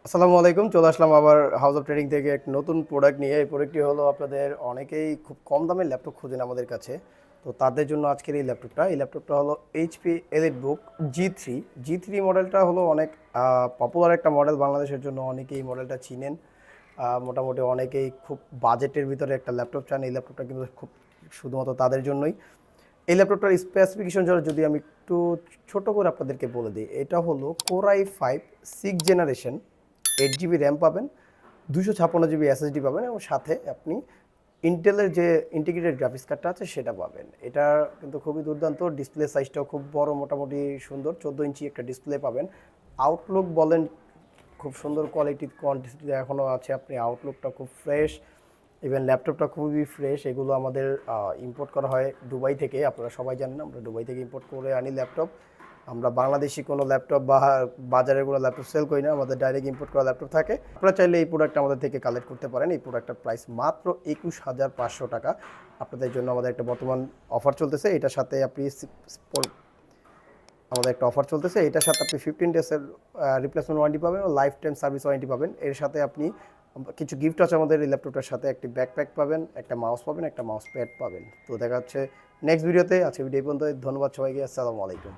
আসসালামু আলাইকুম। চলে আসলাম আবার হাউস অফ ট্রেডিং থেকে এক নতুন প্রোডাক্ট নিয়ে। এই প্রোডাক্টটি হলো আপনাদের অনেকেই খুব কম দামের ল্যাপটপ খোঁজেন আমাদের কাছে। তো তাদের জন্য আজকের এই ল্যাপটপটা হলো এইচপি এলিটবুক জি3। জি3 মডেলটা হলো অনেক পপুলার একটা মডেল বাংলাদেশের জন্য। অনেকেই এই মডেলটা চিনেন। মোটামুটি অনেকেই খুব বাজেটের ভিতরে একটা ল্যাপটপ চান। এই ল্যাপটপটা কিন্তু খুব শুধুমাত্র তাদের জন্যই। এই ল্যাপটপটার স্পেসিফিকেশন যদি আমি একটু ছোট করে আপনাদেরকে বলে দিই, এটা হলো core i5 6th generation, 8 GB RAM পাবেন, 256 জিবি এসএসডি পাবেন এবং সাথে আপনি ইন্টেলের যে ইন্টিগ্রেটেড গ্রাফিক্স কার্ডটা আছে সেটা পাবেন। এটা কিন্তু খুবই দুর্দান্ত। ডিসপ্লে সাইজটাও খুব বড়, মোটামুটি সুন্দর, 14 ইঞ্চি একটা ডিসপ্লে পাবেন। আউটলুক বলেন, খুব সুন্দর কোয়ালিটি কোয়ান্টিটি এখনও আছে। আপনি আউটলুকটা খুব ফ্রেশ, ইভেন ল্যাপটপটা খুবই ফ্রেশ। এগুলো আমাদের ইম্পোর্ট করা হয় দুবাই থেকে। আপনারা সবাই জানেন আমরা দুবাই থেকে ইম্পোর্ট করে আনি ল্যাপটপ। আমরা বাংলাদেশি কোনো ল্যাপটপ বা বাজারে কোনো ল্যাপটপ সেল করি না, আমাদের ডাইরেক্ট ইম্পোর্ট করা ল্যাপটপ থাকে। আপনারা চাইলে এই প্রোডাক্টটা আমাদের থেকে কালেক্ট করতে পারেন। এই প্রোডাক্টটার প্রাইস মাত্র 21,500 টাকা। আপনাদের জন্য আমাদের একটা বর্তমান অফার চলতেছে। এটার সাথে আপনি আমাদের একটা অফার চলতেছে, এটার সাথে আপনি 15 ডেজের রিপ্লেসমেন্ট ওয়ারেন্টি পাবেন ও লাইফ টাইম সার্ভিস ওয়ারেন্টি পাবেন। এর সাথে আপনি কিছু গিফট আছে আমাদের এই ল্যাপটপটার সাথে। একটি ব্যাকপ্যাক পাবেন, একটা মাউস পাবেন, একটা মাউস প্যাড পাবেন। তো দেখা হচ্ছে নেক্সট ভিডিওতে। আজকে ভিডিও পর্যন্ত। ধন্যবাদ সবাইকে। আসসালামু আলাইকুম।